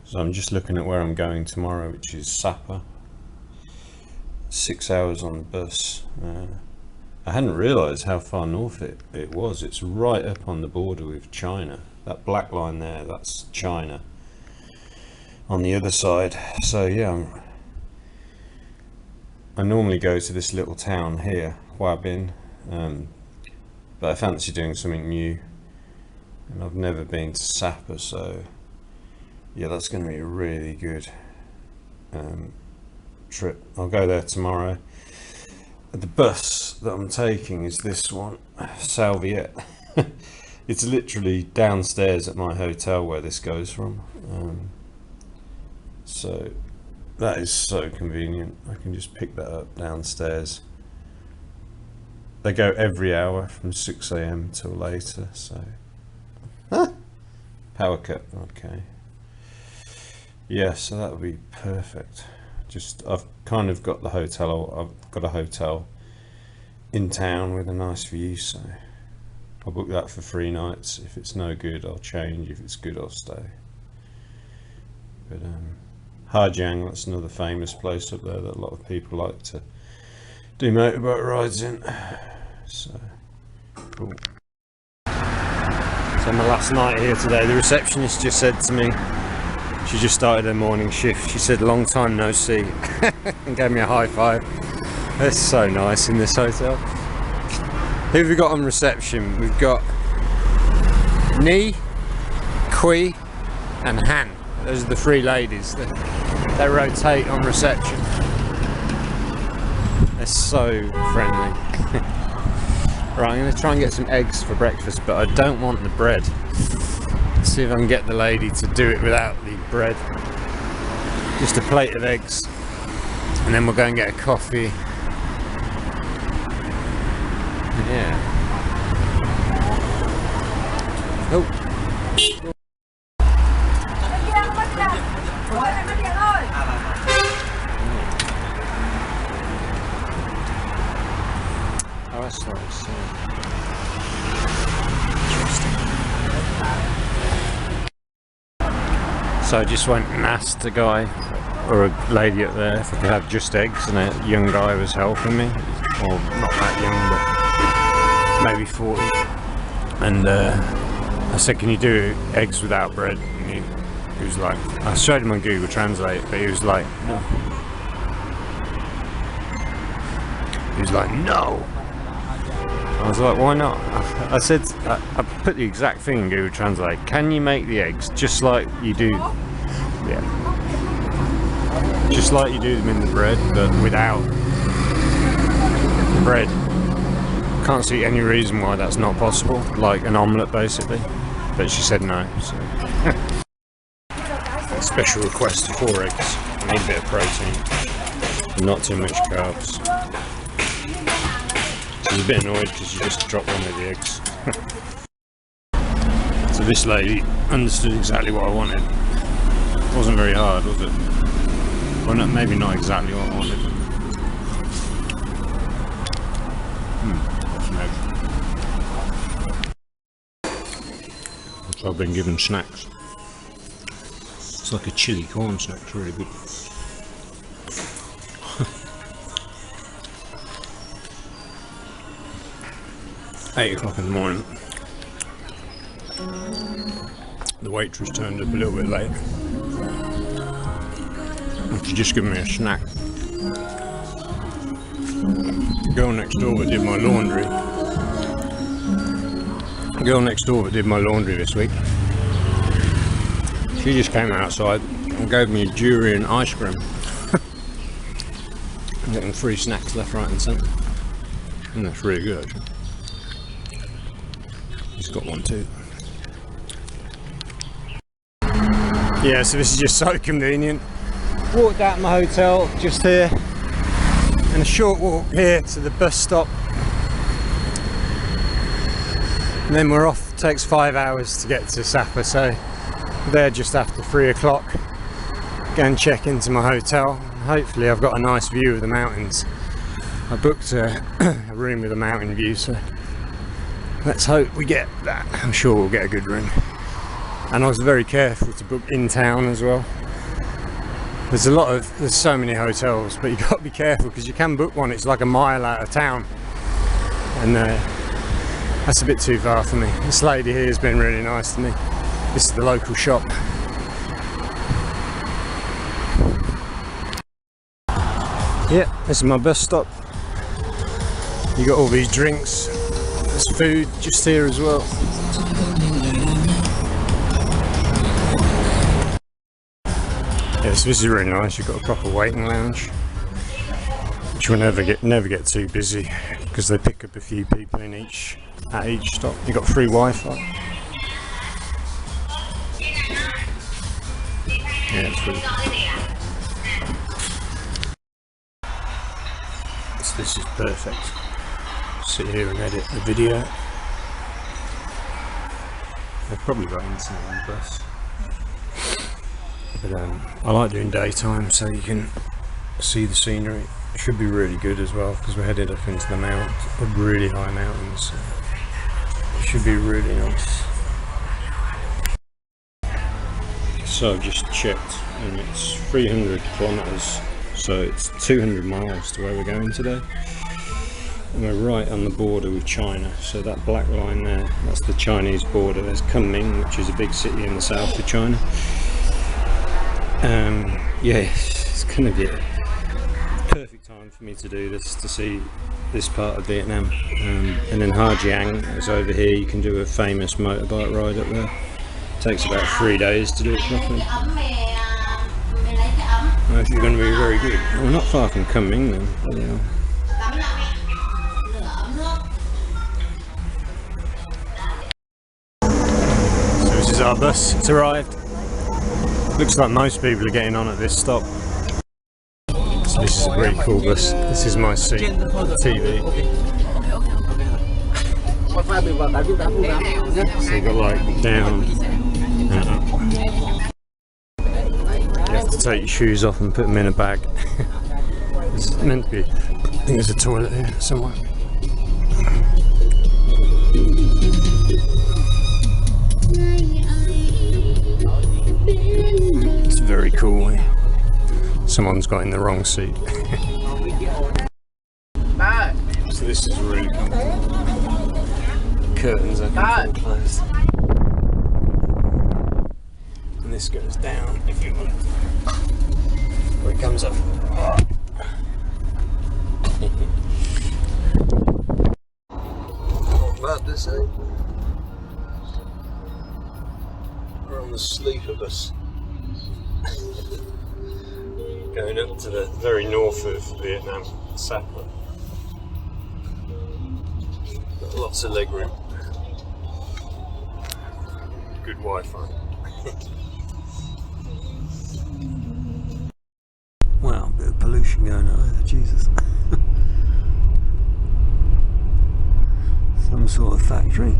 So I'm just looking at where I'm going tomorrow, which is Sapa. 6 hours on the bus. I hadn't realised how far north it was. It's right up on the border with China. That black line there, that's China on the other side. So yeah, I normally go to this little town here, Hua Bin, but I fancy doing something new, and I've never been to Sapa, so yeah, that's going to be a really good trip. I'll go there tomorrow. The bus that I'm taking is this one, Sao Viet. It's literally downstairs at my hotel where this goes from. So that is so convenient. I can just pick that up downstairs. They go every hour from 6 AM till later, so power cut. Okay, yeah, so that would be perfect. I've kind of got the hotel. I've got a hotel in town with a nice view, so I'll book that for 3 nights. If it's no good, I'll change. If it's good, I'll stay. But Hajiang, that's another famous place up there that a lot of people like to do motorbike rides in. So cool. So my last night here today, the receptionist just said to me, she just started her morning shift, she said long time no see, and gave me a high five. It's so nice in this hotel. Who have we got on reception? We've got Ni, Kui and Han. Those are the 3 ladies. They rotate on reception. They're so friendly. Right, I'm going to try and get some eggs for breakfast, but I don't want the bread. Let's see if I can get the lady to do it without the bread. Just a plate of eggs, and then we'll go and get a coffee. Yeah. Oh. Oh, that's nice. So I just went and asked a guy or a lady up there if I could have just eggs, and a young guy was helping me. Well, not that young, but maybe 40. And I said, can you do eggs without bread? And he was like, I showed him on Google Translate, but he was like, no. He was like, no. I was like, why not? I said, I put the exact thing in Google Translate. Can you make the eggs just like you do? Yeah. Just like you do them in the bread, but without the bread. Can't see any reason why that's not possible. Like an omelette, basically. But she said no. So. A special request of 4 eggs. I need a bit of protein, not too much carbs. I was a bit annoyed because you just dropped one of the eggs. So this lady understood exactly what I wanted. It wasn't very hard, was it? Well, no, maybe not exactly what I wanted. So I've been given snacks. It's like a chili corn snack, it's really good. 8 o'clock in the morning. The waitress turned up a little bit late. She just given me a snack. The girl next door that did my laundry. The girl next door that did my laundry this week. She just came outside and gave me a durian ice cream. I'm getting free snacks left, right and centre. And that's really good actually. He's got one too. Yeah, so this is just so convenient. Walked out of my hotel just here, and a short walk here to the bus stop. And then we're off. It takes 5 hours to get to Sapa, so we're there just after 3 o'clock. Go and check into my hotel. Hopefully I've got a nice view of the mountains. I booked a room with a mountain view, so let's hope we get that. I'm sure we'll get a good room. and I was very careful to book in town as well. There's so many hotels, but you got to be careful because you can book one, it's like a mile out of town, and that's a bit too far for me. This lady here has been really nice to me. This is the local shop. Yeah, this is my bus stop. You got all these drinks. There's food just here as well. Yes, this is really nice. You've got a proper waiting lounge, which will never get too busy because they pick up a few people at each stop. You've got free Wi-Fi. Yeah, it's really cool. So this is perfect. Sit here and edit the video. They've probably got internet on the bus. But I like doing daytime so you can see the scenery. It should be really good as well because we're headed up into the really high mountains. It should be really nice. So I've just checked and it's 300 kilometers, so it's 200 miles to where we're going today. And we're right on the border with China, so that black line there, that's the Chinese border. There's Kunming, which is a big city in the south of China. Yeah, it's going to be a perfect time for me to do this, to see this part of Vietnam. And then Ha Giang is over here. You can do a famous motorbike ride up there. It takes about 3 days to do it properly. I think you're going to be very good. We're not far from Kunming then. Yeah. So this is our bus. It's arrived. Looks like most people are getting on at this stop. So this is a really cool bus. This is my seat, TV. So you got like down and up. You have to take your shoes off and put them in a bag. It's meant to be, I think there's a toilet here somewhere. It's very cool. Someone's got in the wrong seat. So this is really comfortable. Curtains are completely closed. And this goes down if you want it. Or it comes up. Not bad, this, eh? We're on the sleeper bus. Going up to the very north of Vietnam, Sapa. Got lots of leg room. Good Wi-Fi. Wow, a bit of pollution going on there, Jesus. Some sort of factory.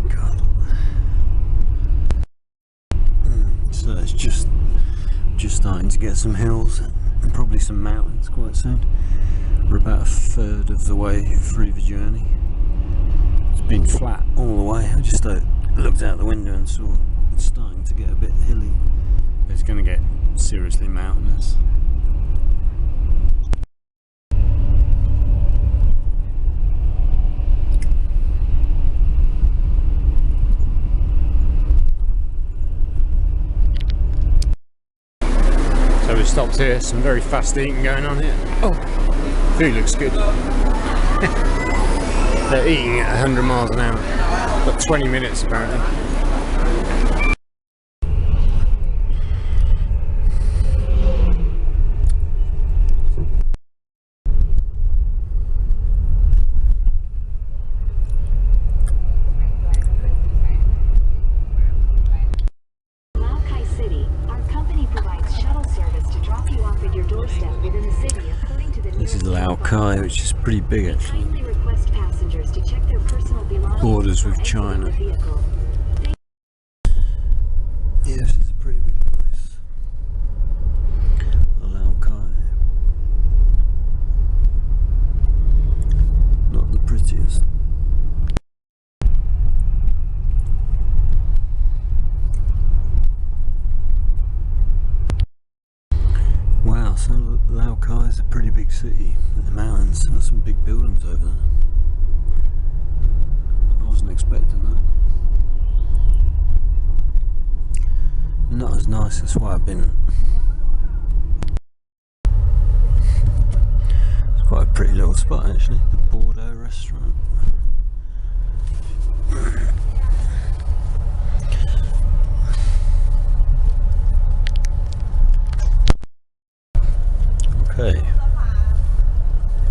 God. So it's just starting to get some hills and probably some mountains quite soon. We're about a third of the way through the journey. It's been flat all the way. I just looked out the window and saw it's starting to get a bit hilly. It's going to get seriously mountainous. So we stopped here, some very fast eating going on here. Oh, food looks good. They're eating at 100 miles an hour, but 20 minutes apparently. This is Lao Cai, which is pretty big actually. Borders with China. Yeah, this is a pretty big place. Lao Cai. Not the prettiest. So Lao is a pretty big city in the mountains. There's some big buildings over there. I wasn't expecting that. Not as nice as what I've been. It's quite a pretty little spot actually, the Bordeaux restaurant. Okay,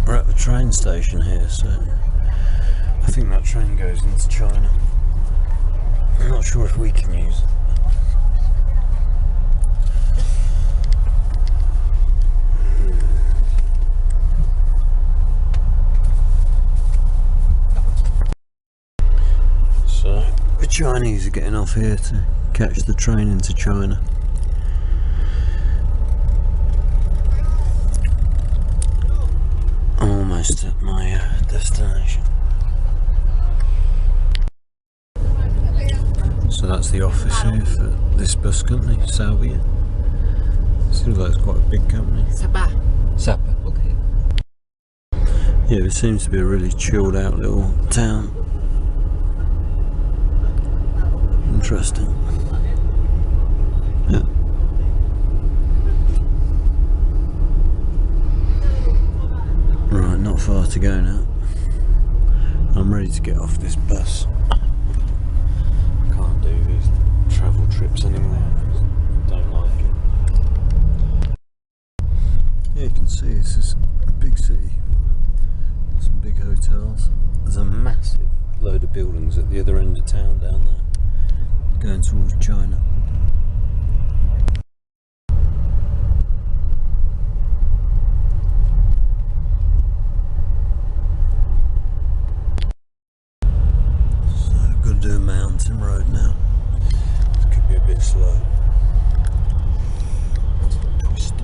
we're at the train station here, so I think that train goes into China. I'm not sure if we can use it. So the Chinese are getting off here to catch the train into China. I'm almost at my destination. So that's the office here for this bus company, Sao Viet. Seems like it's quite a big company. Sapa. Sapa. Okay. Yeah, it seems to be a really chilled out little town. Interesting. Yeah. Right, not far to go now. I'm ready to get off this bus. I can't do these travel trips anymore. I don't like it. Yeah, you can see this is a big city. Some big hotels. There's a massive load of buildings at the other end of town down there, going towards China. Got to do a mountain road now. It could be a bit slow. Twist.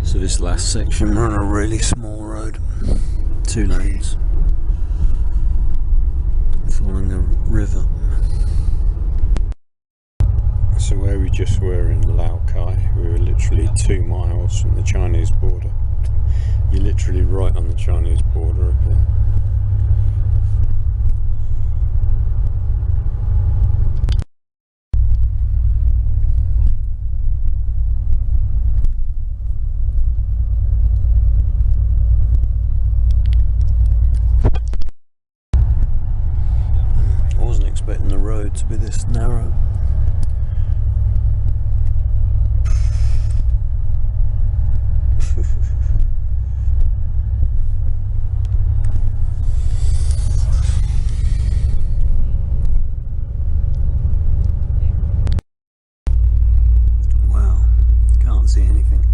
So this last section we're on a really small road, 2 lanes, following a river. So where we just were in Laokai, we were literally 2 miles from the Chinese border. You're literally right on the Chinese border up here. I wasn't expecting the road to be this narrow. Wow, can't see anything.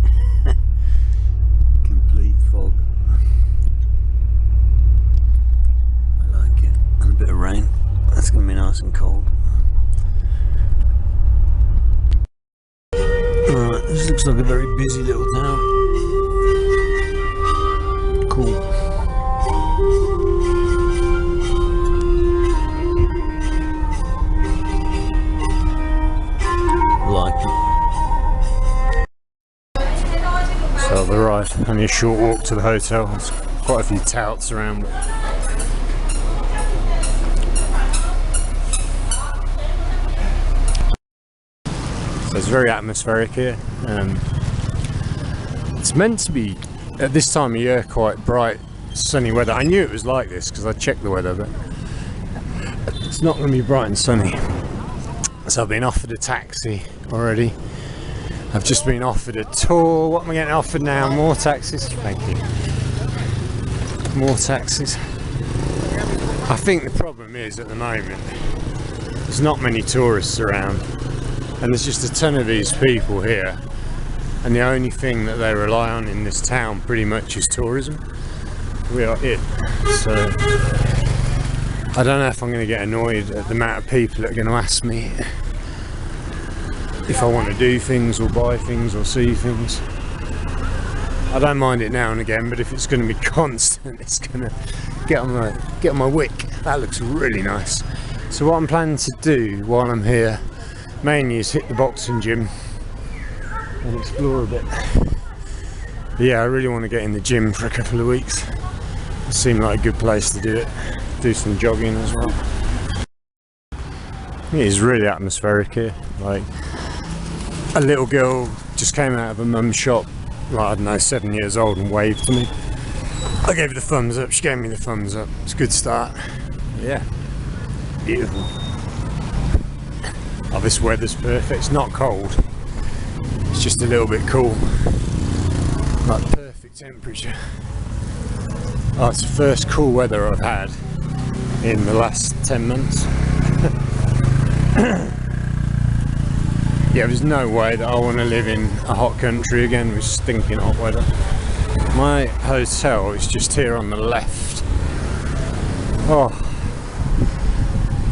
Complete fog. I like it. And a bit of rain. That's going to be nice and cold. Alright, this looks like a very busy little town. Cool. Like it. So I've arrived, only a short walk to the hotel. There's quite a few touts around. So it's very atmospheric here. It's meant to be, at this time of year, quite bright, sunny weather. I knew it was like this because I checked the weather, but it's not going to be bright and sunny. So I've been offered a taxi already. I've just been offered a tour. What am I getting offered now? More taxis? Thank you. More taxis. I think the problem is at the moment, there's not many tourists around. And there's just a ton of these people here, and the only thing that they rely on in this town pretty much is tourism. We are it. So I don't know if I'm going to get annoyed at the amount of people that are going to ask me if I want to do things or buy things or see things. I don't mind it now and again, but if it's going to be constant, it's going to get on my wick. That looks really nice. So what I'm planning to do while I'm here mainly is hit the boxing gym and explore a bit. But yeah, I really want to get in the gym for a couple of weeks. It seemed like a good place to do it. Do some jogging as well. It is really atmospheric here. Like, a little girl just came out of a mum's shop, like, I don't know, 7 years old, and waved to me. I gave her the thumbs up, she gave me the thumbs up. It's a good start. Yeah, beautiful. Oh, this weather's perfect. It's not cold, it's just a little bit cool. Like perfect temperature. Oh, it's the first cool weather I've had in the last 10 months. Yeah, there's no way that I want to live in a hot country again with stinking hot weather. My hotel is just here on the left. Oh,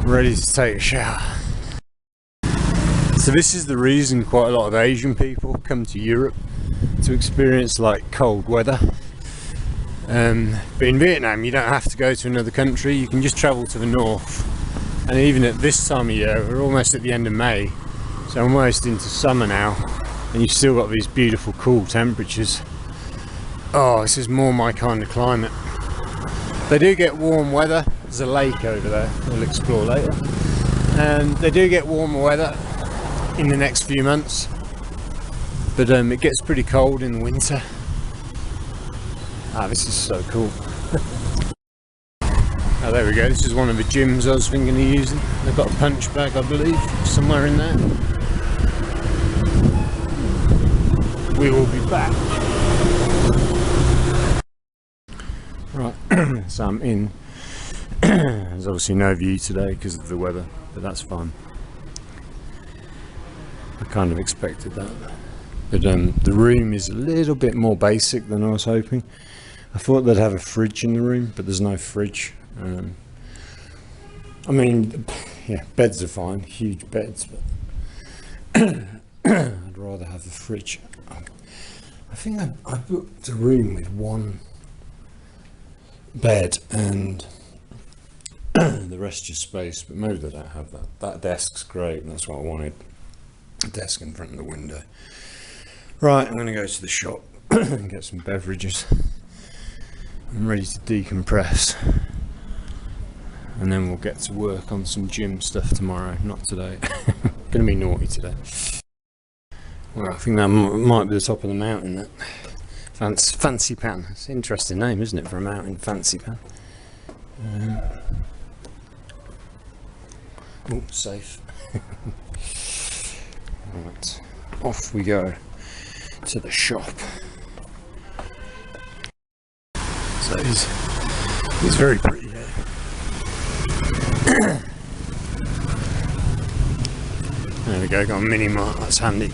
I'm ready to take a shower. So this is the reason quite a lot of Asian people come to Europe, to experience like cold weather. But in Vietnam you don't have to go to another country, you can just travel to the north. And even at this time of year, we're almost at the end of May, so almost into summer now, and you've still got these beautiful cool temperatures. Oh, this is more my kind of climate. They do get warm weather. There's a lake over there we'll explore later, and they do get warmer weather in the next few months, but it gets pretty cold in the winter. Ah, this is so cool. Oh, there we go. This is one of the gyms I was thinking of using. They've got a punch bag, I believe, somewhere in there. We will be back. Right, so I'm in. There's obviously no view today because of the weather, but that's fine. I kind of expected that. But the room is a little bit more basic than I was hoping. I thought they'd have a fridge in the room, but there's no fridge. I mean, yeah, beds are fine, huge beds, but I'd rather have the fridge. I think I booked a room with one bed and the rest just space, but maybe they don't have that. That desk's great, and that's what I wanted. A desk in front of the window. Right, I'm going to go to the shop and get some beverages. I'm ready to decompress, and then we'll get to work on some gym stuff tomorrow. Not today. Going to be naughty today. Well, I think that might be the top of the mountain. That Fancy Pan. It's an interesting name, isn't it, for a mountain? Fancy Pan. Oh, safe. Right, off we go to the shop. So it's very pretty there. There we go, got a mini mart, that's handy.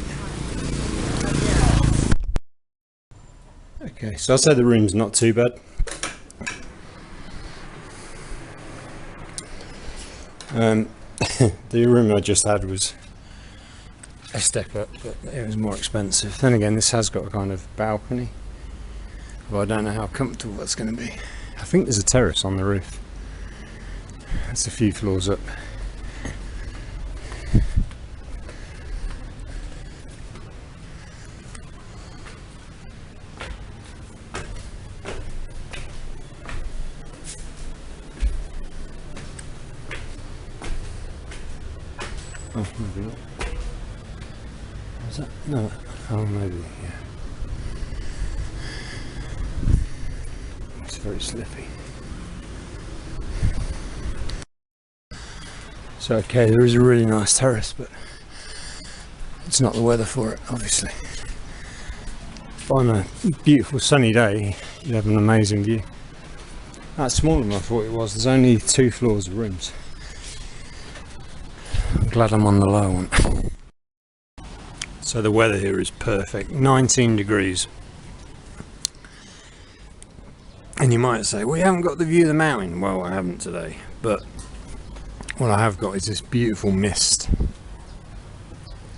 Okay, so I'd say the room's not too bad. The room I just had was a step up, but it was more expensive. Then again, this has got a kind of balcony, but I don't know how comfortable that's going to be. I think there's a terrace on the roof. That's a few floors up. Oh, maybe not. Is that? No. Oh, maybe, yeah. It's very slippy. So, okay, there is a really nice terrace, but it's not the weather for it, obviously. On a beautiful sunny day, you'd have an amazing view. That's smaller than I thought it was. There's only 2 floors of rooms. I'm glad I'm on the low one. So the weather here is perfect, 19 degrees. And you might say, well, you haven't got the view of the mountain. Well, I haven't today, but what I have got is this beautiful mist.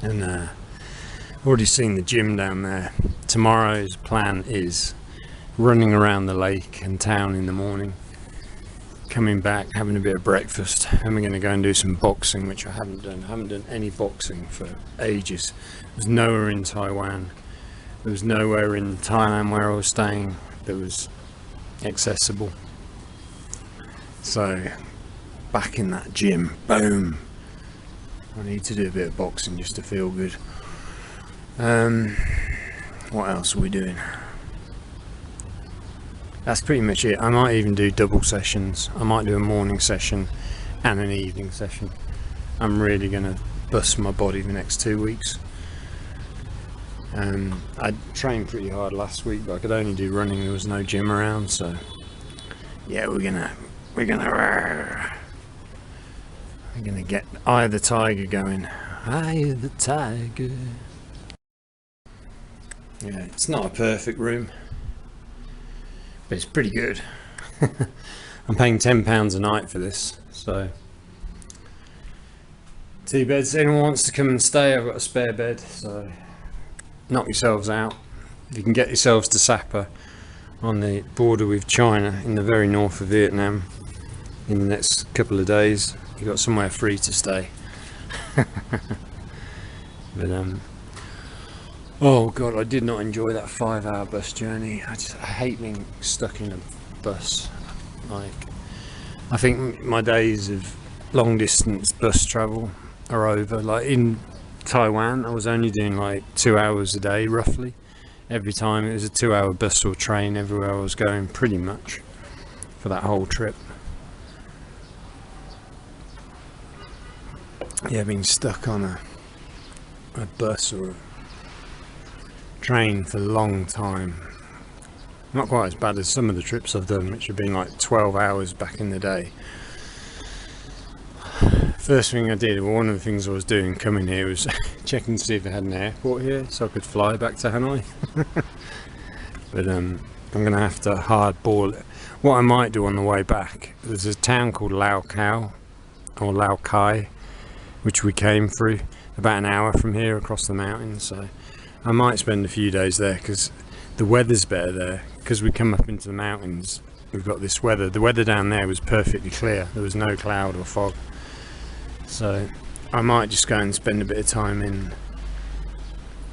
And I've already seen the gym down there. Tomorrow's plan is running around the lake and town in the morning, coming back, having a bit of breakfast, and we're going to go and do some boxing, which I haven't done. I haven't done any boxing for ages. There's nowhere in Taiwan, there was nowhere in Thailand where I was staying that was accessible. So back in that gym, boom. I need to do a bit of boxing just to feel good. What else are we doing? That's pretty much it. I might even do double sessions. I might do a morning session and an evening session. I'm really gonna bust my body the next 2 weeks. I trained pretty hard last week, but I could only do running. There was no gym around, so yeah, we're gonna get Eye of the Tiger going. Eye of the Tiger. Yeah, it's not a perfect room, but it's pretty good. I'm paying £10 a night for this, so 2 beds. Anyone wants to come and stay, I've got a spare bed, so knock yourselves out. If you can get yourselves to Sapa, on the border with China in the very north of Vietnam, in the next couple of days, you've got somewhere free to stay. But oh god, I did not enjoy that 5-hour bus journey. I hate being stuck in a bus. Like, I think my days of long distance bus travel are over. Like in Taiwan, I was only doing like 2 hours a day roughly. Every time it was a 2-hour bus or train everywhere I was going, pretty much, for that whole trip. Yeah, being stuck on a bus or a train for a long time. Not quite as bad as some of the trips I've done, which have been like 12 hours back in the day. First thing I did, well, one of the things I was doing coming here was checking to see if they had an airport here so I could fly back to Hanoi. But I'm gonna have to hardball it. What I might do on the way back, there's a town called Lao Khao or Lao Kai, which we came through about an hour from here across the mountains, so I might spend a few days there because the weather's better there. Because we come up into the mountains, we've got this weather. The weather down there was perfectly clear, there was no cloud or fog, so I might just go and spend a bit of time in,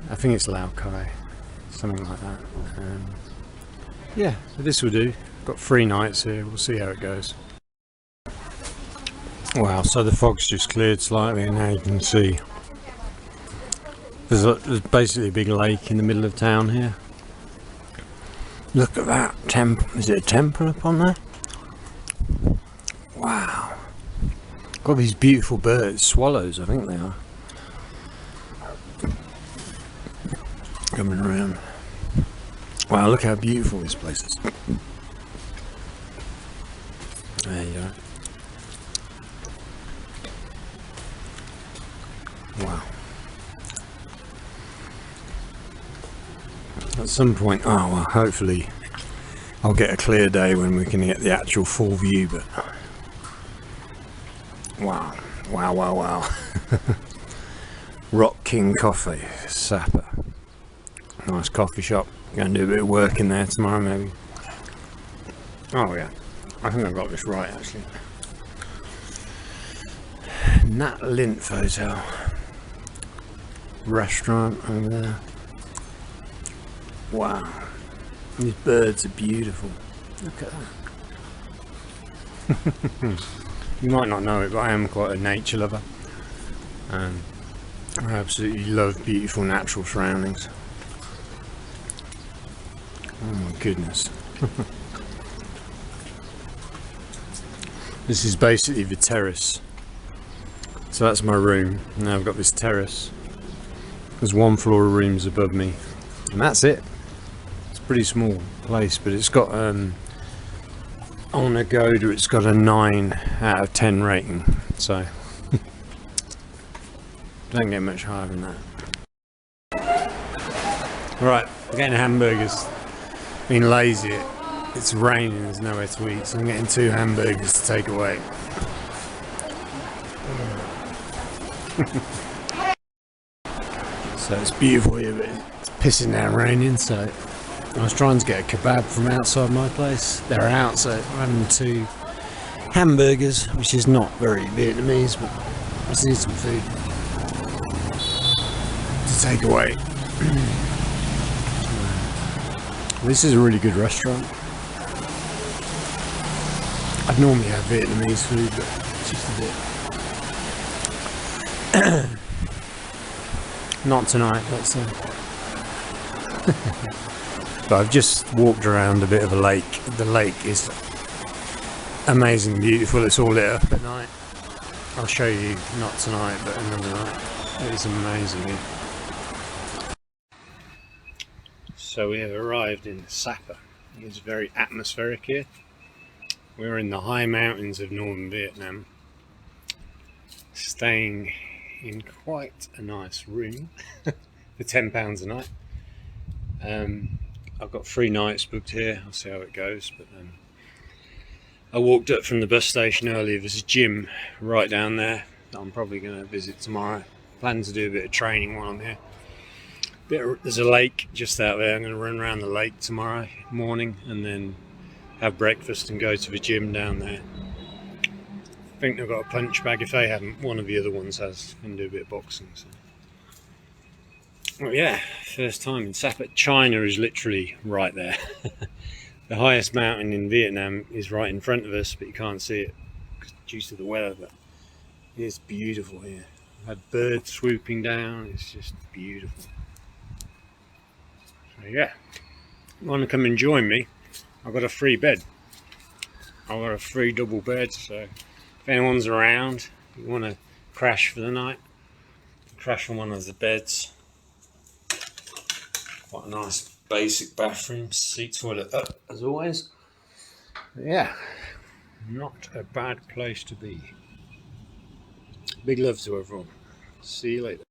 I think it's Lao Kai, something like that. Yeah, this will do. Got 3 nights here, we'll see how it goes. Wow, so the fog's just cleared slightly and now you can see there's basically a big lake in the middle of town here. Look at that temple. Is it a temple up on there? Wow. Got these beautiful birds, swallows I think they are. Coming around. Wow, look how beautiful this place is. There you go. Wow. At some point, oh well, hopefully I'll get a clear day when we can get the actual full view, but wow, wow, wow, wow. Rock King Coffee, Sapa. Nice coffee shop. Going to do a bit of work in there tomorrow maybe. Oh yeah, I think I got this right actually. Nat Linth Hotel. Restaurant over there. Wow, these birds are beautiful. Look at that. You might not know it, but I am quite a nature lover. I absolutely love beautiful natural surroundings. Oh my goodness. This is basically the terrace. So that's my room. Now I've got this terrace. There's 1 floor of rooms above me, and that's it. It's a pretty small place, but it's got on Agoda it's got a 9 out of 10 rating, so don't get much higher than that. Right, we're getting hamburgers. Being lazy, it's raining, there's nowhere to eat, so I'm getting 2 hamburgers to take away. So it's beautiful here, but it's pissing down raining, so I was trying to get a kebab from outside my place. They're out, so I'm having 2 hamburgers, which is not very Vietnamese, but I just need some food to take away. This is a really good restaurant. I'd normally have Vietnamese food, but just a bit. Not tonight, let's say. But I've just walked around a bit of a lake. The lake is amazingly beautiful. It's all lit up at night. I'll show you, not tonight, but another night. It is amazing. So we have arrived in Sapa. It's very atmospheric here. We're in the high mountains of northern Vietnam, staying in quite a nice room for £10 a night. I've got 3 nights booked here. I'll see how it goes. But I walked up from the bus station earlier. There's a gym right down there that I'm probably going to visit tomorrow. Plan to do a bit of training while I'm here. There's a lake just out there. I'm going to run around the lake tomorrow morning and then have breakfast and go to the gym down there. I think they've got a punch bag. If they haven't, one of the other ones has, and do a bit of boxing. So. Well, yeah, first time in Sapa. China is literally right there. The highest mountain in Vietnam is right in front of us, but you can't see it due to the weather. But it's beautiful here. I've had birds swooping down. It's just beautiful. So yeah, if you want to come and join me, I've got a free bed. I've got a free double bed, so if anyone's around, you want to crash for the night, crash on one of the beds. Quite a nice basic bathroom, seat, toilet up as always. But yeah, not a bad place to be. Big love to everyone. See you later.